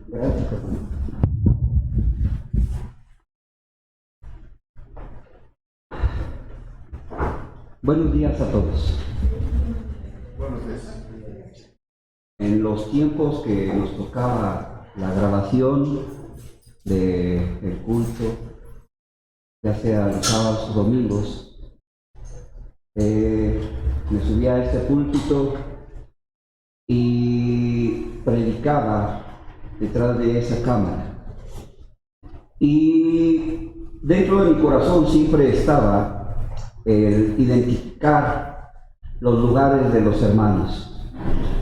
Gracias, hermano. Buenos días a todos. Buenos días. En los tiempos que nos tocaba la grabación del culto, ya sea los sábados o domingos, me subía a este púlpito y predicaba detrás de esa cámara. Y dentro de mi corazón siempre estaba el identificar los lugares de los hermanos.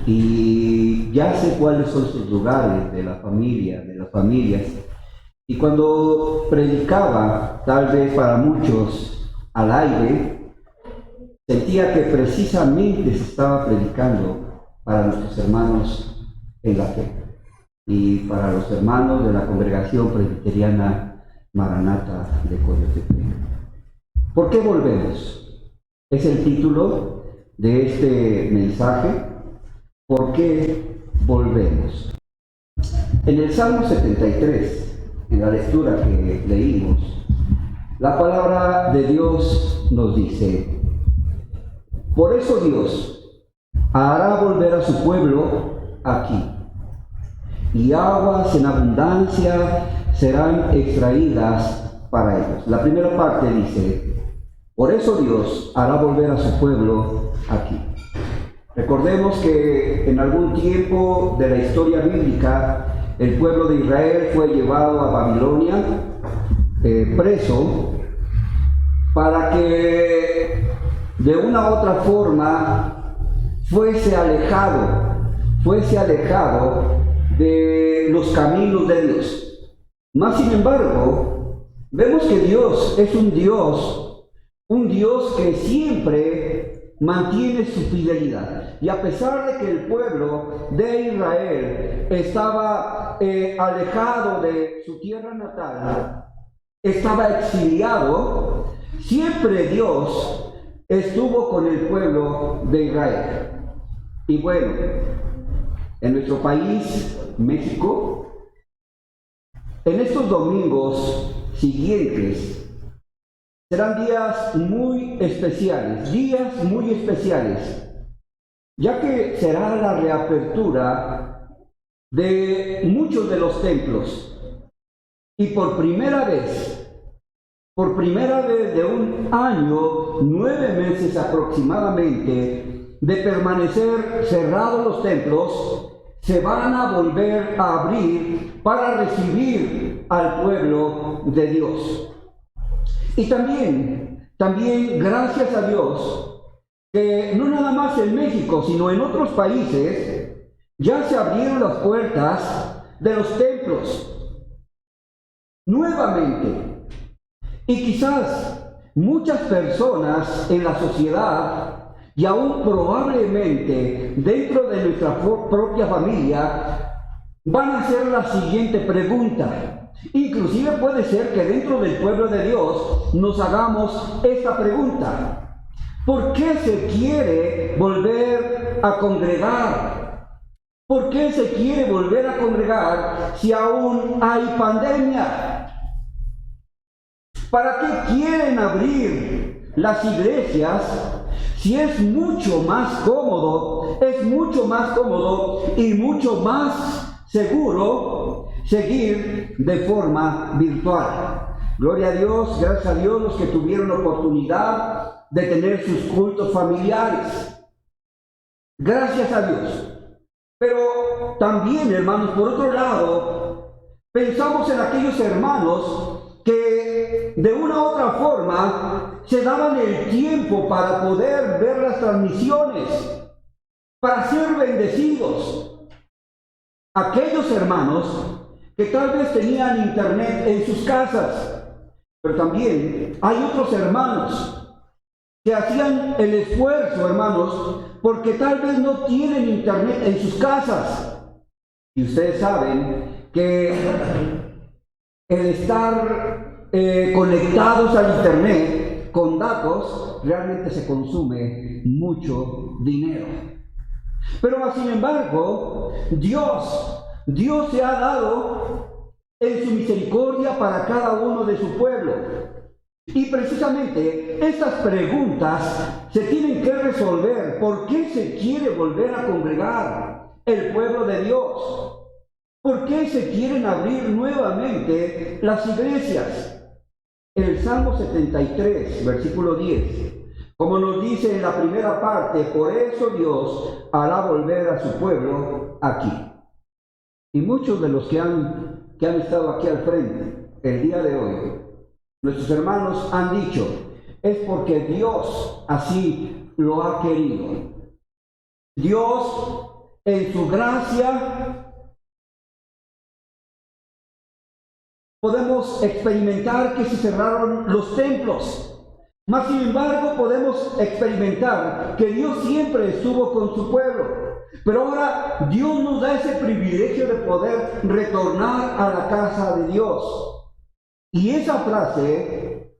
Y ya sé cuáles son sus lugares de la familia, de las familias. Y cuando predicaba, tal vez para muchos al aire, sentía que precisamente se estaba predicando para nuestros hermanos en la fe y para los hermanos de la congregación presbiteriana Maranata de Coyotepec. ¿Por qué volvemos? Es el título de este mensaje. ¿Por qué volvemos? En el Salmo 73, en la lectura que leímos, la palabra de Dios nos dice: por eso Dios hará volver a su pueblo aquí, y aguas en abundancia serán extraídas para ellos. La primera parte dice: por eso Dios hará volver a su pueblo aquí. Recordemos que en algún tiempo de la historia bíblica, el pueblo de Israel fue llevado a Babilonia preso, para que de una u otra forma fuese alejado de los caminos de Dios. Más sin embargo, vemos que Dios es un Dios que siempre mantiene su fidelidad. Y a pesar de que el pueblo de Israel estaba alejado de su tierra natal, estaba exiliado, siempre Dios estuvo con el pueblo de Israel. Y bueno, en nuestro país, México, en estos domingos siguientes, serán días muy especiales, ya que será la reapertura de muchos de los templos. Y por primera vez de un año, 9 meses aproximadamente, de permanecer cerrados los templos, se van a volver a abrir para recibir al pueblo de Dios. Y también gracias a Dios, que no nada más en México, sino en otros países, ya se abrieron las puertas de los templos nuevamente. Y quizás muchas personas en la sociedad, y aún probablemente dentro de nuestra propia familia, van a hacer la siguiente pregunta. Inclusive puede ser que dentro del pueblo de Dios nos hagamos esta pregunta: ¿por qué se quiere volver a congregar? ¿Por qué se quiere volver a congregar si aún hay pandemia? ¿Para qué quieren abrir las iglesias si es mucho más cómodo y mucho más seguro seguir de forma virtual? Gloria a Dios, gracias a Dios, los que tuvieron la oportunidad de tener sus cultos familiares. Gracias a Dios. Pero también, hermanos, por otro lado, pensamos en aquellos hermanos que de una u otra forma se daban el tiempo para poder ver las transmisiones, para ser bendecidos. Aquellos hermanos que tal vez tenían internet en sus casas, pero también hay otros hermanos que hacían el esfuerzo, hermanos, porque tal vez no tienen internet en sus casas. Y ustedes saben que el estar conectados al internet con datos realmente se consume mucho dinero. Pero sin embargo, Dios se ha dado en su misericordia para cada uno de su pueblo. Y precisamente estas preguntas se tienen que resolver. ¿Por qué se quiere volver a congregar el pueblo de Dios? ¿Por qué se quieren abrir nuevamente las iglesias? En el Salmo 73, versículo 10, como nos dice en la primera parte, por eso Dios hará volver a su pueblo aquí. Y muchos de los que han estado aquí al frente el día de hoy, nuestros hermanos han dicho, es porque Dios así lo ha querido. Dios, en su gracia, podemos experimentar que se cerraron los templos. Mas sin embargo podemos experimentar que Dios siempre estuvo con su pueblo. Pero ahora Dios nos da ese privilegio de poder retornar a la casa de Dios. Y esa frase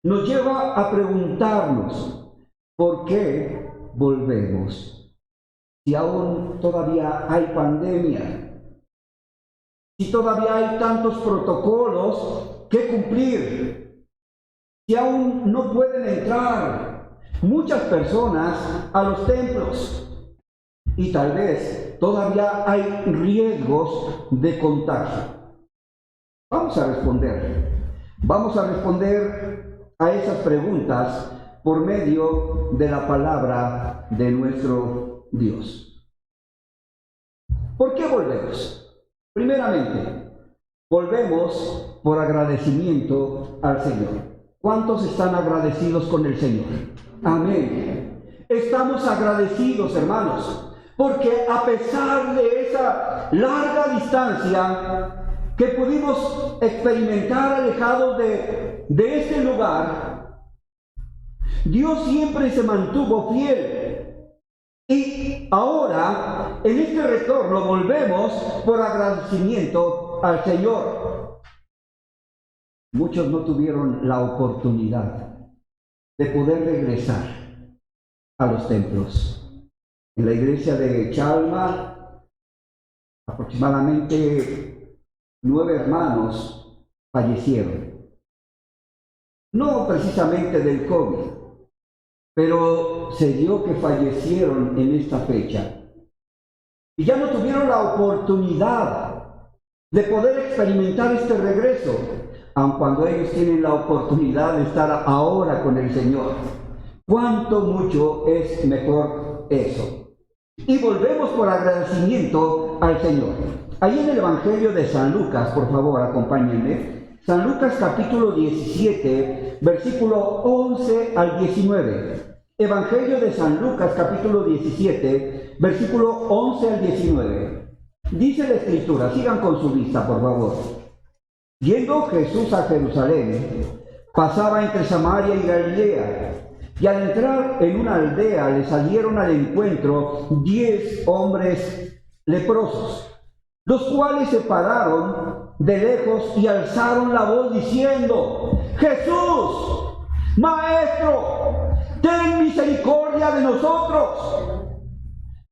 nos lleva a preguntarnos, ¿por qué volvemos? Si aún todavía hay pandemia, si todavía hay tantos protocolos que cumplir, si aún no pueden entrar muchas personas a los templos y tal vez todavía hay riesgos de contagio. Vamos a responder a esas preguntas por medio de la palabra de nuestro Dios. ¿Por qué volvemos? Primeramente, volvemos por agradecimiento al Señor. ¿Cuántos están agradecidos con el Señor? Amén. Estamos agradecidos, hermanos, porque a pesar de esa larga distancia que pudimos experimentar alejados de este lugar, Dios siempre se mantuvo fiel. Y ahora, en este retorno, volvemos por agradecimiento al Señor. Muchos no tuvieron la oportunidad de poder regresar a los templos. En la iglesia de Chalma, aproximadamente 9 hermanos fallecieron. No precisamente del COVID, pero se dio que fallecieron en esta fecha. Y ya no tuvieron la oportunidad de poder experimentar este regreso, aun cuando ellos tienen la oportunidad de estar ahora con el Señor. Cuánto mucho es mejor eso. Y volvemos por agradecimiento al Señor. Ahí en el Evangelio de San Lucas, por favor, acompáñenme. San Lucas capítulo 17, versículo 11 al 19. Evangelio de San Lucas capítulo 17, versículo 11 al 19. Dice la Escritura, sigan con su vista, por favor. Yendo Jesús a Jerusalén, pasaba entre Samaria y Galilea, y al entrar en una aldea le salieron al encuentro 10 hombres leprosos, los cuales se pararon de lejos y alzaron la voz diciendo: Jesús, Maestro, ten misericordia de nosotros.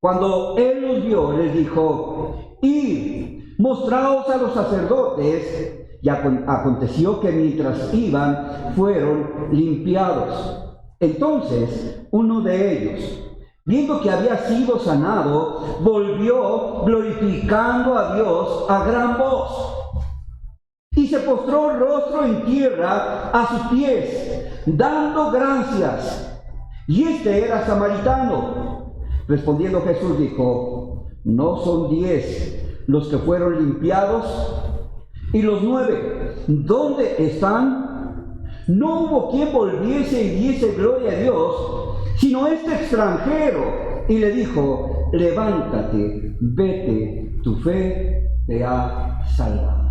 Cuando él los vio, les dijo: id, mostraos a los sacerdotes. Y aconteció que mientras iban, fueron limpiados. Entonces, uno de ellos, viendo que había sido sanado, volvió glorificando a Dios a gran voz. Y se postró rostro en tierra a sus pies, dando gracias. Y este era samaritano. Respondiendo Jesús dijo: ¿no son 10 los que fueron limpiados? ¿Y los 9, dónde están? No hubo quien volviese y diese gloria a Dios, sino este extranjero. Y le dijo: levántate, vete, tu fe te ha salvado.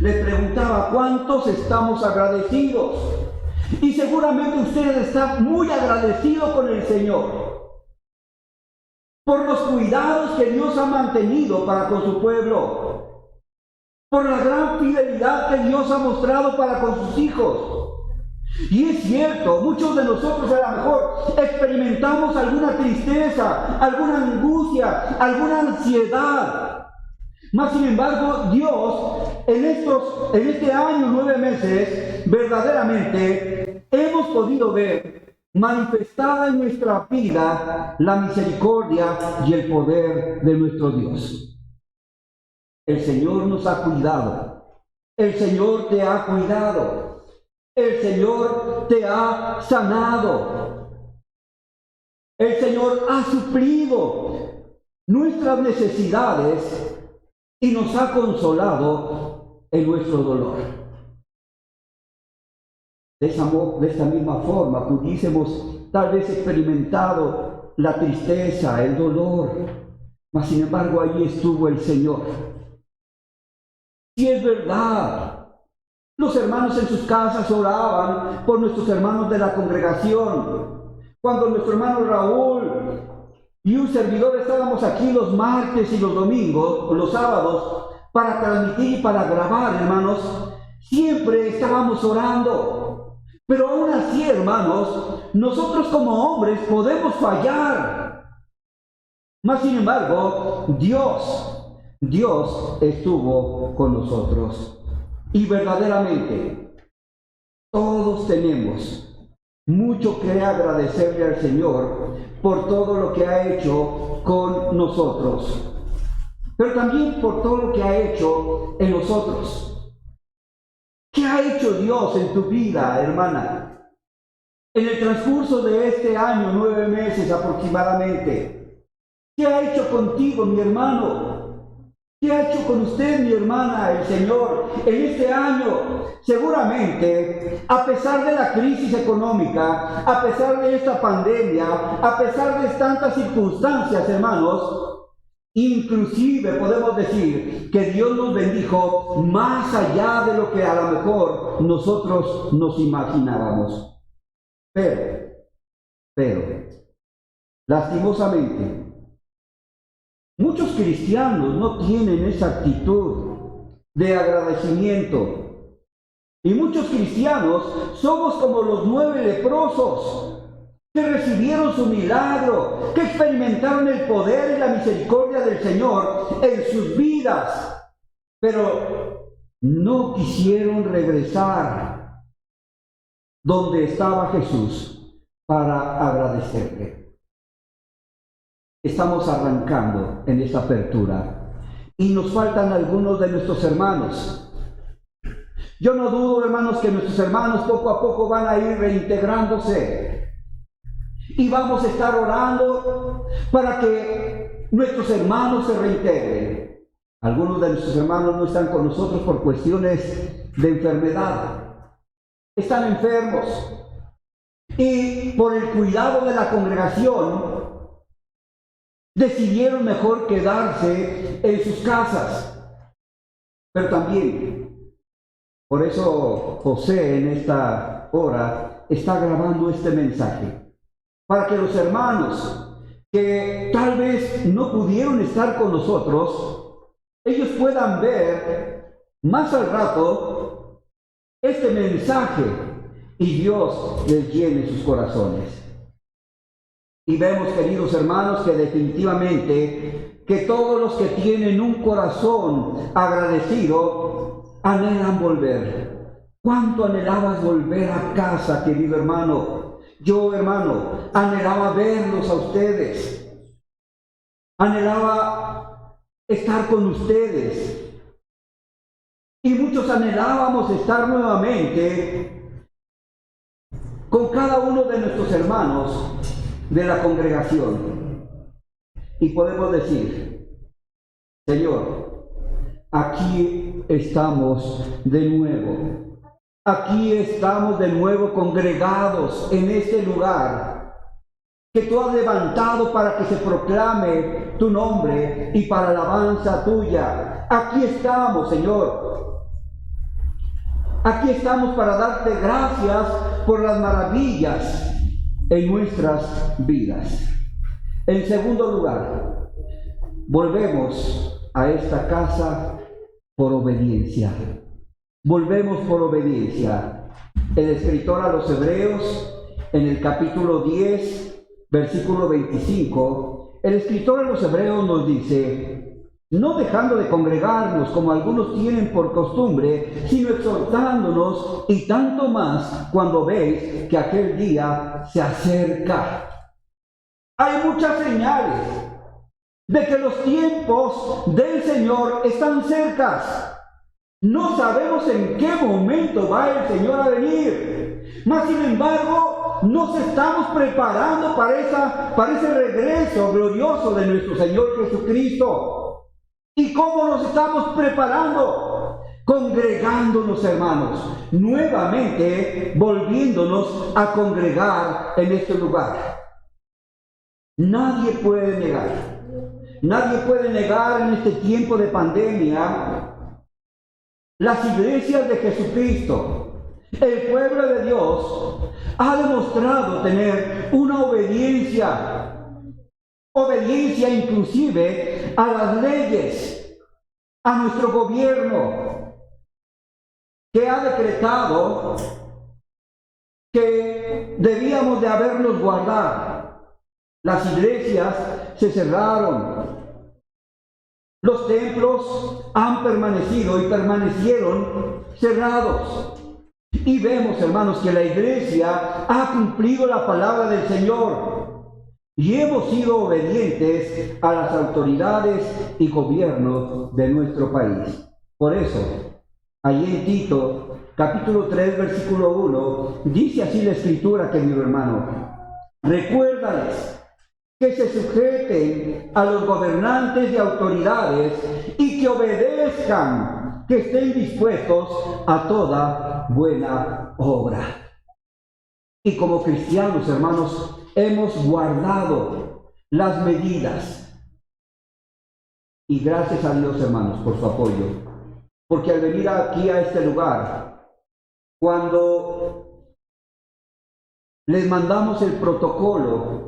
Le preguntaba: ¿cuántos estamos agradecidos? Y seguramente usted está muy agradecido con el Señor por los cuidados que Dios ha mantenido para con su pueblo, por la gran fidelidad que Dios ha mostrado para con sus hijos. Y es cierto, muchos de nosotros a lo mejor experimentamos alguna tristeza, alguna angustia, alguna ansiedad. Mas sin embargo, Dios en este año, 9 meses, verdaderamente hemos podido ver manifestada en nuestra vida la misericordia y el poder de nuestro Dios. El Señor nos ha cuidado. El Señor te ha cuidado. El Señor te ha sanado. El Señor ha suplido nuestras necesidades y nos ha consolado en nuestro dolor. De esta misma forma pudiésemos tal vez experimentado la tristeza, el dolor, mas sin embargo allí estuvo el Señor. Y es verdad, los hermanos en sus casas oraban por nuestros hermanos de la congregación. Cuando nuestro hermano Raúl y un servidor estábamos aquí los martes y los domingos, o los sábados, para transmitir y para grabar, hermanos, siempre estábamos orando. Pero aún así, hermanos, nosotros como hombres podemos fallar. Mas sin embargo, Dios estuvo con nosotros. Y verdaderamente, todos tenemos mucho que agradecerle al Señor por todo lo que ha hecho con nosotros, pero también por todo lo que ha hecho en nosotros. ¿Qué ha hecho Dios en tu vida, hermana? En el transcurso de este año, 9 meses aproximadamente, ¿qué ha hecho contigo, mi hermano? ¿Qué ha hecho con usted, mi hermana, el Señor, en este año? Seguramente, a pesar de la crisis económica, a pesar de esta pandemia, a pesar de tantas circunstancias, hermanos, inclusive podemos decir que Dios nos bendijo más allá de lo que a lo mejor nosotros nos imaginábamos. Pero, lastimosamente, muchos cristianos no tienen esa actitud de agradecimiento. Y muchos cristianos somos como los 9 leprosos que recibieron su milagro, que experimentaron el poder y la misericordia del Señor en sus vidas, pero no quisieron regresar donde estaba Jesús para agradecerle. Estamos arrancando en esta apertura y nos faltan algunos de nuestros hermanos. Yo no dudo, hermanos, que nuestros hermanos poco a poco van a ir reintegrándose y vamos a estar orando para que nuestros hermanos se reintegren. Algunos de nuestros hermanos no están con nosotros por cuestiones de enfermedad, están enfermos y por el cuidado de la congregación decidieron mejor quedarse en sus casas. Pero también, por eso José en esta hora está grabando este mensaje, para que los hermanos que tal vez no pudieron estar con nosotros, ellos puedan ver más al rato este mensaje y Dios les llene sus corazones. Y vemos, queridos hermanos, que definitivamente que todos los que tienen un corazón agradecido anhelan volver. ¿Cuánto anhelabas volver a casa, querido hermano? Yo, hermano, anhelaba verlos a ustedes. Anhelaba estar con ustedes. Y muchos anhelábamos estar nuevamente con cada uno de nuestros hermanos de la congregación. Y podemos decir, Señor, aquí estamos de nuevo. Aquí estamos de nuevo congregados en este lugar que tú has levantado para que se proclame tu nombre y para alabanza tuya. Aquí estamos, Señor. Aquí estamos para darte gracias por las maravillas en nuestras vidas. En segundo lugar, volvemos a esta casa por obediencia. Volvemos por obediencia. el escritor a los Hebreos, en el capítulo 10, versículo 25, el escritor a los Hebreos nos dice: no dejando de congregarnos como algunos tienen por costumbre, sino exhortándonos, y tanto más cuando veis que aquel día se acerca. Hay muchas señales de que los tiempos del Señor están cercas. No sabemos en qué momento va el Señor a venir, mas sin embargo nos estamos preparando para ese regreso glorioso de nuestro Señor Jesucristo. ¿Y cómo nos estamos preparando? Congregándonos, hermanos, nuevamente volviéndonos a congregar en este lugar. Nadie puede negar en este tiempo de pandemia. Las iglesias de Jesucristo, el pueblo de Dios, ha demostrado tener una obediencia inclusive a las leyes, a nuestro gobierno, que ha decretado que debíamos de haberlos guardado. Las iglesias se cerraron. Los templos han permanecido y permanecieron cerrados. Y vemos, hermanos, que la iglesia ha cumplido la palabra del Señor y hemos sido obedientes a las autoridades y gobiernos de nuestro país. Por eso, allí en Tito, capítulo 3, versículo 1, dice así la Escritura, querido hermano: recuérdales que se sujeten a los gobernantes y autoridades y que obedezcan, que estén dispuestos a toda buena obra. Y como cristianos, hermanos, hemos guardado las medidas. Y gracias a Dios, hermanos, por su apoyo. Porque al venir aquí a este lugar, cuando les mandamos el protocolo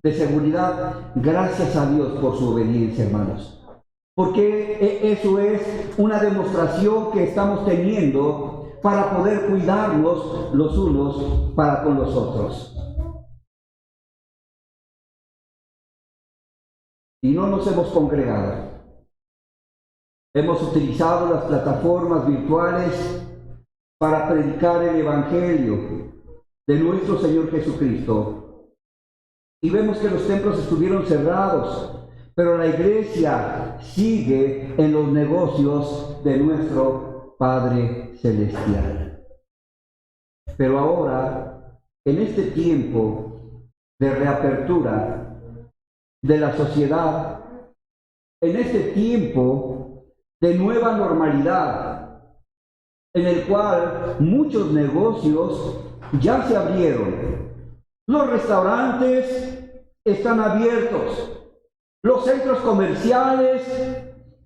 de seguridad, gracias a Dios por su obediencia, hermanos, porque eso es una demostración que estamos teniendo para poder cuidarnos los unos para con los otros. Y no nos hemos congregado. Hemos utilizado las plataformas virtuales para predicar el Evangelio de nuestro Señor Jesucristo. Y vemos que los templos estuvieron cerrados, pero la iglesia sigue en los negocios de nuestro Padre Celestial. Pero ahora, en este tiempo de reapertura de la sociedad, en este tiempo de nueva normalidad, en el cual muchos negocios ya se abrieron. Los restaurantes están abiertos, los centros comerciales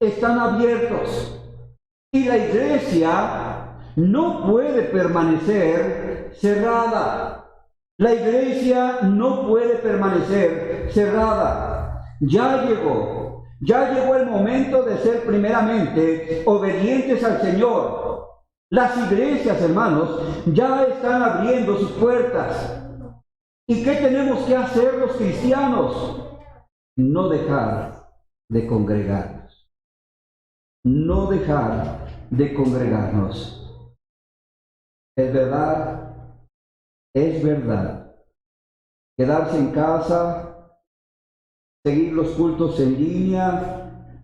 están abiertos y la iglesia no puede permanecer cerrada. La iglesia no puede permanecer cerrada. Ya llegó el momento de ser primeramente obedientes al Señor. Las iglesias, hermanos, ya están abriendo sus puertas. ¿Y qué tenemos que hacer los cristianos? No dejar de congregarnos. No dejar de congregarnos. Es verdad, quedarse en casa, seguir los cultos en línea,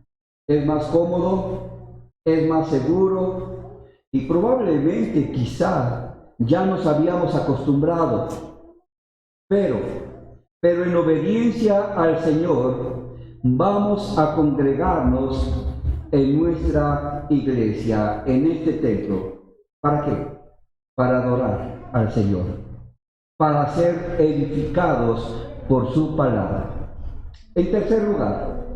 es más cómodo, es más seguro y probablemente quizá ya nos habíamos acostumbrado. Pero en obediencia al Señor, vamos a congregarnos en nuestra iglesia, en este templo. ¿Para qué? Para adorar al Señor, para ser edificados por su palabra. En tercer lugar,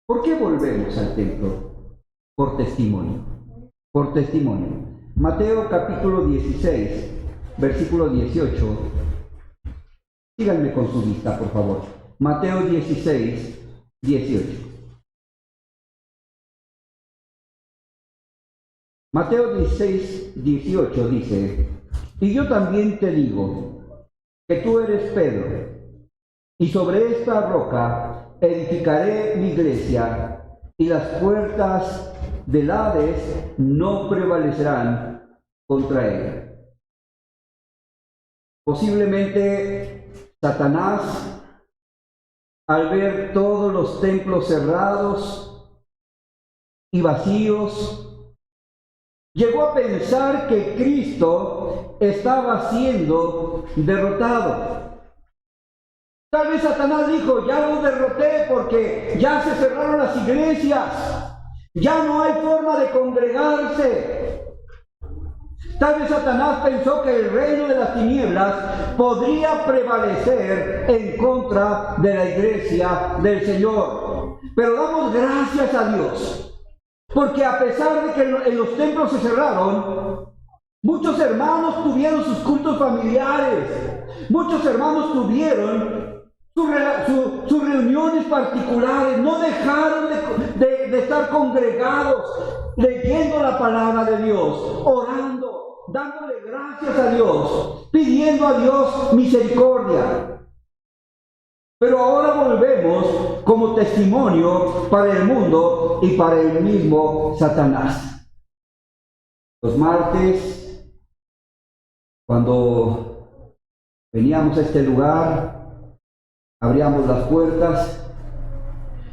¿por qué volvemos al templo? Por testimonio. Por testimonio. Mateo capítulo 16, versículo 18. Síganme con su vista, por favor. Mateo 16, 18. Mateo 16:18 dice: y yo también te digo que tú eres Pedro, y sobre esta roca edificaré mi iglesia, y las puertas del Hades no prevalecerán contra ella. Posiblemente Satanás, al ver todos los templos cerrados y vacíos, llegó a pensar que Cristo estaba siendo derrotado. Tal vez Satanás dijo: ya lo derroté porque ya se cerraron las iglesias, ya no hay forma de congregarse. Tal vez Satanás pensó que el reino de las tinieblas podría prevalecer en contra de la iglesia del Señor. Pero damos gracias a Dios, porque a pesar de que en los templos se cerraron, muchos hermanos tuvieron sus cultos familiares, muchos hermanos tuvieron sus reuniones particulares, no dejaron de estar congregados, leyendo la palabra de Dios, orando, dándole gracias a Dios, pidiendo a Dios misericordia. Pero ahora volvemos como testimonio para el mundo y para el mismo Satanás. Los martes, cuando veníamos a este lugar, abríamos las puertas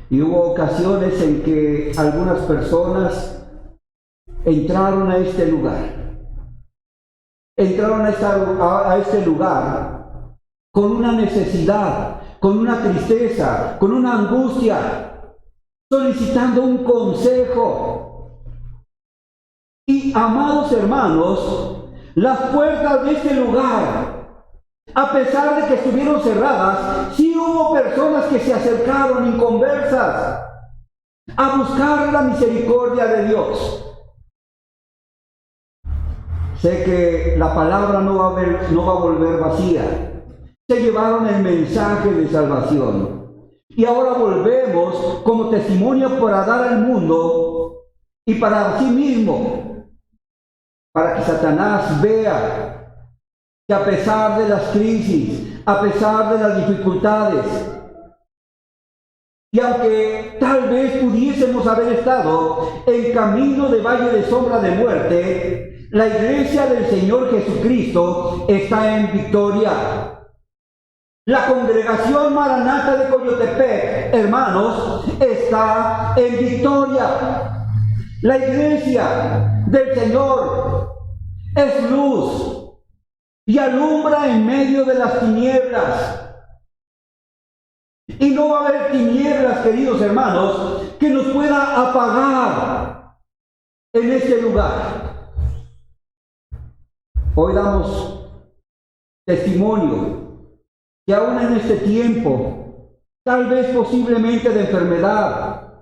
y hubo ocasiones en que algunas personas entraron a este lugar. Entraron a este lugar con una necesidad, con una tristeza, con una angustia, solicitando un consejo. Y, amados hermanos, las puertas de este lugar, a pesar de que estuvieron cerradas, sí hubo personas que se acercaron inconversas a buscar la misericordia de Dios. Sé que la palabra no va a volver vacía. Se llevaron el mensaje de salvación. Y ahora volvemos como testimonio para dar al mundo y para sí mismo, para que Satanás vea que a pesar de las crisis, a pesar de las dificultades, y aunque tal vez pudiésemos haber estado en camino de valle de sombra de muerte, la iglesia del Señor Jesucristo está en victoria. La congregación Maranata de Coyotepec, hermanos, está en victoria. La iglesia del Señor es luz y alumbra en medio de las tinieblas. Y no va a haber tinieblas, queridos hermanos, que nos pueda apagar en este lugar. Hoy damos testimonio que aún en este tiempo, tal vez posiblemente de enfermedad,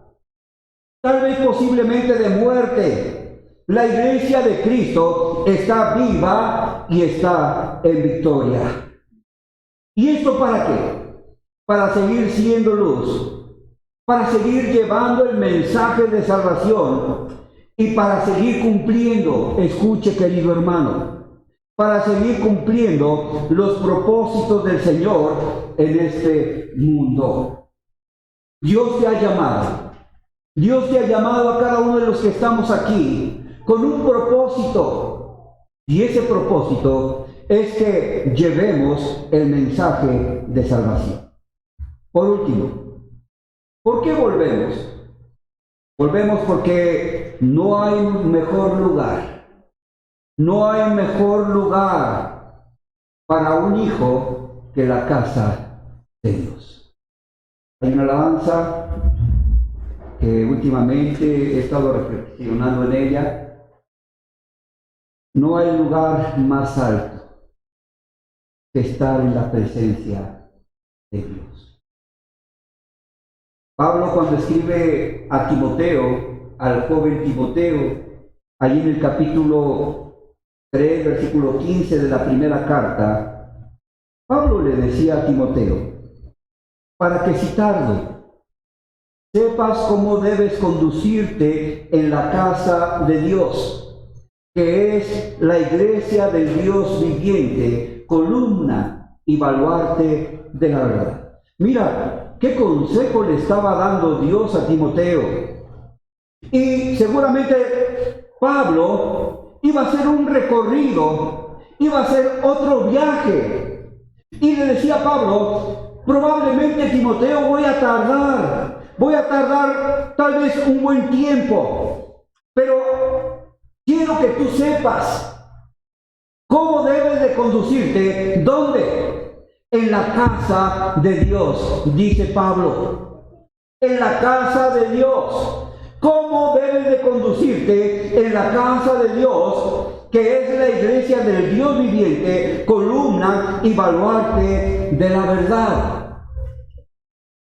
tal vez posiblemente de muerte, la iglesia de Cristo está viva y está en victoria. ¿Y esto para qué? Para seguir siendo luz, para seguir llevando el mensaje de salvación y para seguir cumpliendo, escuche querido hermano, para seguir cumpliendo los propósitos del Señor en este mundo. Dios te ha llamado. Dios te ha llamado a cada uno de los que estamos aquí con un propósito. Y ese propósito es que llevemos el mensaje de salvación. Por último, ¿por qué volvemos? Volvemos porque no hay mejor lugar. No hay mejor lugar para un hijo que la casa de Dios. Hay una alabanza que últimamente he estado reflexionando en ella. No hay lugar más alto que estar en la presencia de Dios. Pablo, cuando escribe a Timoteo, al joven Timoteo, allí en el capítulo 3, versículo 15 de la primera carta, Pablo le decía a Timoteo, para que si tardo, sepas cómo debes conducirte en la casa de Dios, que es la iglesia del Dios viviente, columna y baluarte de la verdad. Mira, qué consejo le estaba dando Dios a Timoteo. Y seguramente Pablo iba a hacer un recorrido, iba a hacer otro viaje. Y le decía a Pablo, probablemente Timoteo voy a tardar tal vez un buen tiempo, pero quiero que tú sepas cómo debes de conducirte. ¿Dónde? En la casa de Dios, dice Pablo. En la casa de Dios. ¿Cómo debes de conducirte en la casa de Dios, que es la iglesia del Dios viviente, columna y baluarte de la verdad?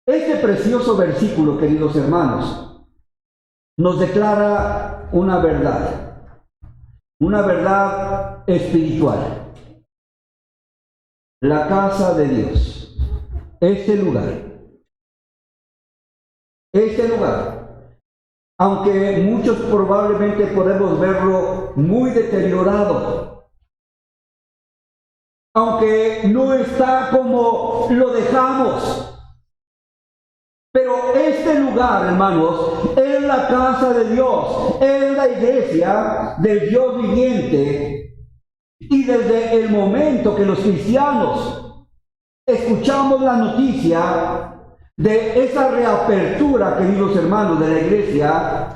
Este precioso versículo, queridos hermanos, nos declara una verdad espiritual. La casa de Dios, este lugar, aunque muchos probablemente podemos verlo muy deteriorado, aunque no está como lo dejamos, pero este lugar, hermanos, es la casa de Dios, es la iglesia del Dios viviente. Y desde el momento que los cristianos escuchamos la noticia de esa reapertura, queridos hermanos, de la iglesia,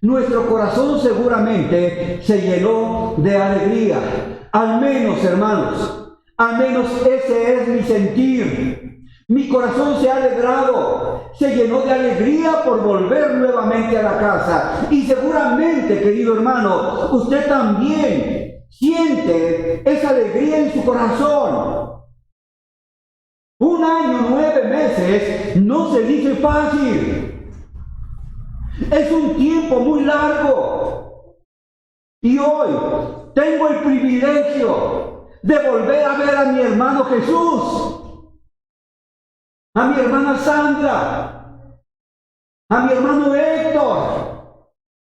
nuestro corazón seguramente se llenó de alegría. Al menos, hermanos, al menos ese es mi sentir. Mi corazón se ha alegrado, se llenó de alegría por volver nuevamente a la casa. Y seguramente, querido hermano, usted también siente esa alegría en su corazón. 1 año, 9 meses, no se dice fácil. Es un tiempo muy largo. Y hoy tengo el privilegio de volver a ver a mi hermano Jesús, a mi hermana Sandra, a mi hermano Héctor,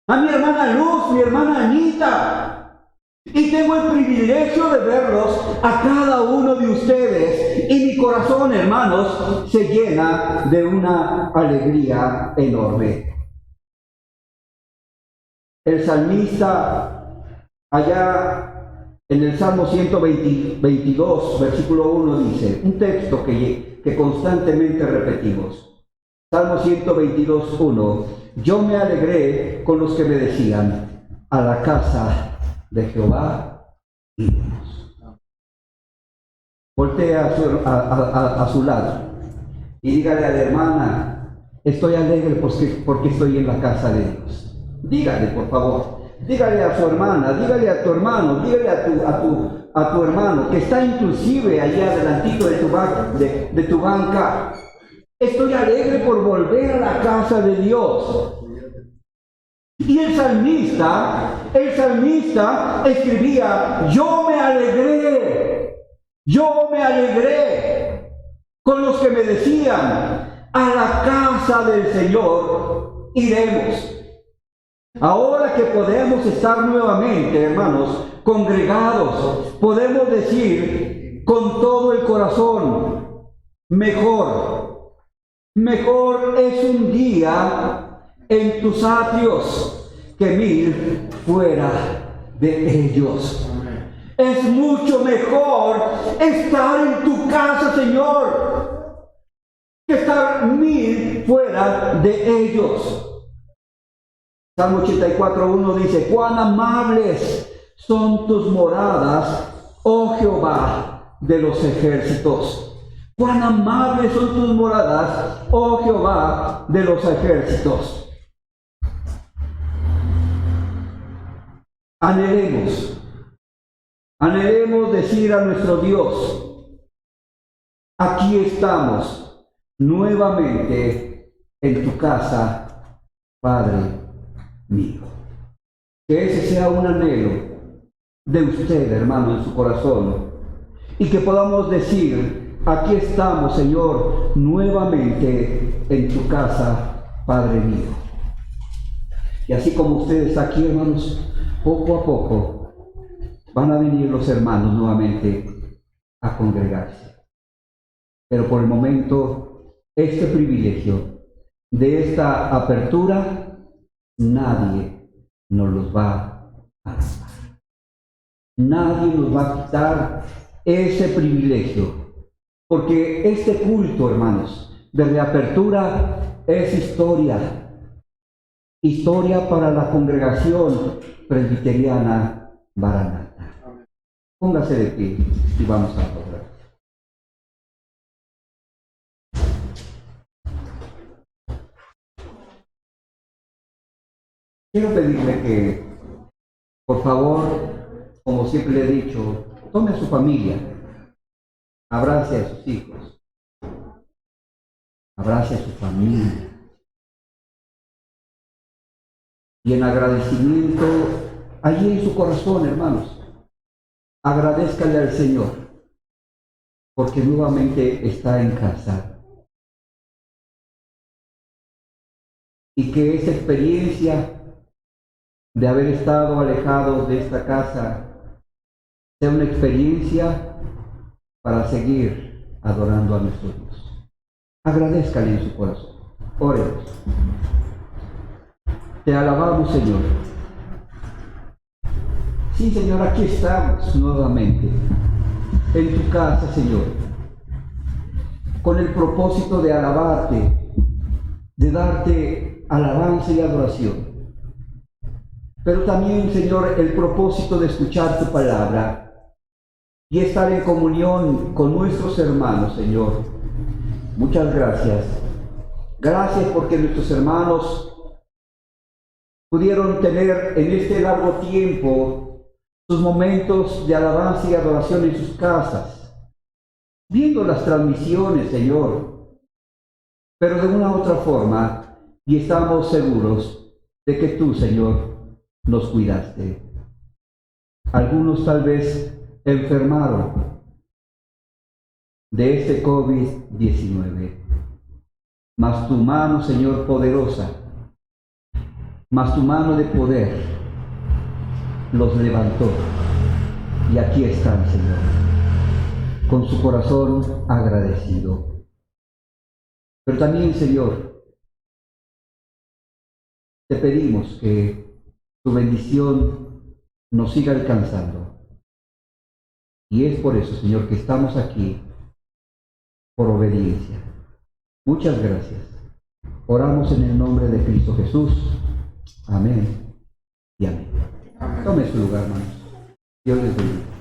a mi hermana Luz, mi hermana Anita. Y tengo el privilegio de verlos a cada uno de ustedes. Y mi corazón, hermanos, se llena de una alegría enorme. El salmista, allá en el Salmo 122, versículo 1, dice, un texto que constantemente repetimos. Salmo 122, 1. Yo me alegré con los que me decían, a la casa de Jehová iremos. Voltea a su lado y dígale a la hermana, estoy alegre porque estoy en la casa de Dios. Dígale, por favor. Dígale a su hermana, dígale a tu hermano, dígale a tu hermano que está inclusive allá adelantito de tu banca. Estoy alegre por volver a la casa de Dios. Y el salmista escribía, yo me alegré con los que me decían, a la casa del Señor iremos. Ahora que podemos estar nuevamente, hermanos, congregados, podemos decir con todo el corazón, mejor es un día en tus atrios que 1000 fuera de ellos. Es mucho mejor estar en tu casa, Señor, que estar 1000 fuera de ellos. Salmo 84:1 dice, cuán amables son tus moradas, oh Jehová de los ejércitos. Cuán amables son tus moradas, oh Jehová de los ejércitos. Anhelemos decir a nuestro Dios, aquí estamos nuevamente en tu casa, Padre mío. Que ese sea un anhelo de usted, hermano, en su corazón, y que podamos decir, aquí estamos, Señor, nuevamente en tu casa, Padre mío. Y así como usted está aquí, hermanos, poco a poco van a venir los hermanos nuevamente a congregarse. Pero por el momento, este privilegio de esta apertura, nadie nos los va a quitar. Nadie nos va a quitar ese privilegio, porque este culto, hermanos, de reapertura es historia para la congregación presbiteriana Maranata. Póngase de pie y vamos a orar. Quiero pedirle que, por favor, como siempre le he dicho, tome a su familia, abrace a sus hijos, abrace a su familia. Y en agradecimiento, allí en su corazón, hermanos, agradézcale al Señor, porque nuevamente está en casa. Y que esa experiencia de haber estado alejados de esta casa sea una experiencia para seguir adorando a nuestro Dios. Agradézcale en su corazón. Oremos. Te alabamos, Señor. Sí, Señor, aquí estamos nuevamente en tu casa, Señor, con el propósito de alabarte, de darte alabanza y adoración. Pero también, Señor, el propósito de escuchar tu palabra y estar en comunión con nuestros hermanos, Señor. Muchas gracias. Gracias porque nuestros hermanos pudieron tener en este largo tiempo sus momentos de alabanza y adoración en sus casas, viendo las transmisiones, Señor, pero de una u otra forma, y estamos seguros de que tú, Señor, nos cuidaste. Algunos tal vez enfermaron de este COVID-19, mas tu mano, Señor, poderosa, mas tu mano de poder los levantó. Y aquí están, Señor, con su corazón agradecido. Pero también, Señor, te pedimos que tu bendición nos siga alcanzando. Y es por eso, Señor, que estamos aquí, por obediencia. Muchas gracias. Oramos en el nombre de Cristo Jesús. Amén y amén. Tome su lugar, hermanos. Dios les bendiga.